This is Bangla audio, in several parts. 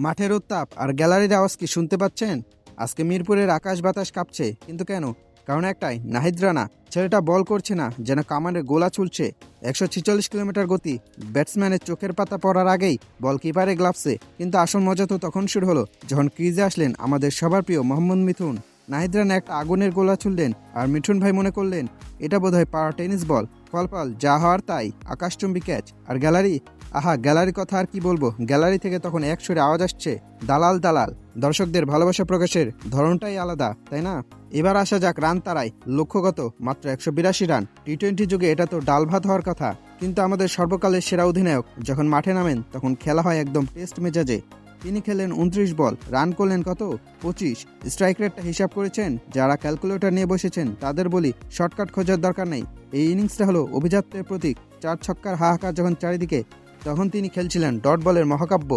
মাঠের উত্তাপ আর গ্যালারির আওয়াজ কি শুনতে পাচ্ছেন? আজকে মিরপুরের আকাশ বাতাস কাঁপছে, কিন্তু কেন? কারণ একটাই, নাহিদ রানা। ছেলেটা বল করছে না, যেন কামানের গোলা চুলছে। 146 কিলোমিটার গতি, ব্যাটসম্যানের চোখের পাতা পড়ার আগেই বল কিপারে গ্লাভসে। কিন্তু আসল মজা তো তখন শুরু হলো, যখন ক্রিজে আসলেন আমাদের সবার প্রিয় মোহাম্মদ মিথুন। নাহিদ রানা একটা আগুনের গোলা ছুড়লেন, আর মিঠুন ভাই মনে করলেন এটা বোধহয় পাওয়ার টেনিস বল। ফলাফল যা হওয়ার তাই, আকাশচুম্বী ক্যাচ। আর গ্যালারি, আহা, গ্যালারির কথা আর কি বলবো। গ্যালারি থেকে তখন এক সুরে আওয়াজ আসছে, দালাল দালাল। দর্শকদের ভালোবাসা প্রকাশের ধরনটাই আলাদা, তাই না? এবার আসা যাক রান তারাই। লক্ষ্যগত মাত্র 182 রান। টি-20 যুগে এটা তো ডাল ভাত হওয়ার কথা। কিন্তু আমাদের সর্বকালের সেরা অধিনায়ক যখন মাঠে নামেন, তখন খেলা হয় একদম টেস্ট মেজাজে। তিনি খেলেন 29 বল, রান করলেন কত? 25। স্ট্রাইক রেটটা হিসাব করেছেন? যারা ক্যালকুলেটর নিয়ে বসেছেন তাদের বলি, শর্টকাট খোঁজার দরকার নেই। এই ইনিংসটা হলো অভিজাত্যের প্রতীক। 4 ছক্কার হাহাকার যখন চারিদিকে, তখন তিনি খেলছিলেন ডট বলের মহাকাব্য।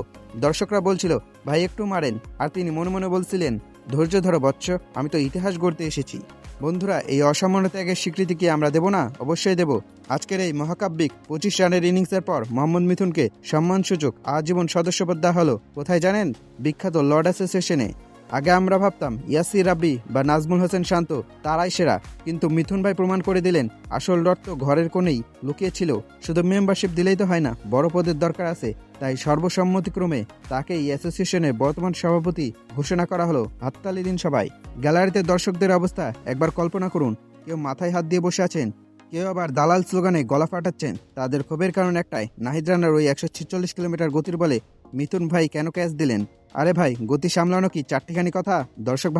দর্শকরা বলছিল, ভাই একটু মারেন, আর তিনি মনে মনে বলছিলেন, ধৈর্য ধরো বৎস, আমি তো ইতিহাস গড়তে এসেছি। বন্ধুরা, এই অসামান্য ত্যাগের স্বীকৃতি কি আমরা দেব না? অবশ্যই দেব। আজকের এই মহাকাব্যিক 25 রানের ইনিংসের পর মোহাম্মদ মিথুনকে সম্মানসূচক আজীবন সদস্যপদ দেওয়া হলো। কোথায় জানেন? বিখ্যাত লর্ড অ্যাসোসিয়েশনে। আগে আমরা ভাবতাম ইয়াসির রাব্বি বা নাজমুল হোসেন শান্ত তারাই সেরা, কিন্তু মিথুন ভাই প্রমাণ করে দিলেন আসল ডট তো ঘরের কোণেই লুকিয়ে ছিল। শুধু মেম্বারশিপ দিলেই তো হয় না, বড় পদের দরকার আছে। তাই সর্বসম্মতিক্রমে তাকে এই অ্যাসোসিয়েশনের বর্তমান সভাপতি ঘোষণা করা হলো। হাততালি দিন সবাই। গ্যালারিতে দর্শকদের অবস্থা একবার কল্পনা করুন। কেউ মাথায় হাত দিয়ে বসে আছেন, কেউ আবার দালাল স্লোগানে গলা ফাটাচ্ছেন। তাদের ক্ষোভের কারণ একটাই, নাহিদ রানার ওই 146 কিলোমিটার গতির বলে মিথুন ভাই কেন ক্যাচ দিলেন। আরে ভাই, গতি সামলানো কি চারটিখানি কথা? দর্শক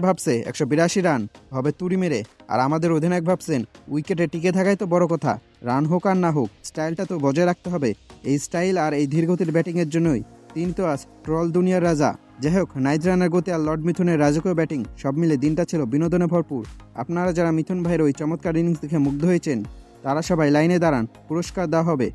ভাবছে 182 রান হবে তুড়ি মেরে, আর আমাদের অধিনায়ক ভাবছেন উইকেটে টিকে থাকাই তো বড় কথা। রান হোক আর না হোক, স্টাইলটা তো বজায় রাখতে হবে। এই স্টাইল আর এই ধীরগতির ব্যাটিংয়ের জন্যই তিনি তো আজ ট্রল দুনিয়ার রাজা। যাই হোক, নাহিদ রানার গতি আর লর্ড মিথুনের রাজকীয় ব্যাটিং সব মিলে দিনটা ছিল বিনোদনে ভরপুর। আপনারা যারা মিথুন ভাইয়ের ওই চমৎকার ইনিংস দেখে মুগ্ধ হয়েছেন, তারা সবাই লাইনে দাঁড়ান, পুরস্কার দেওয়া হবে।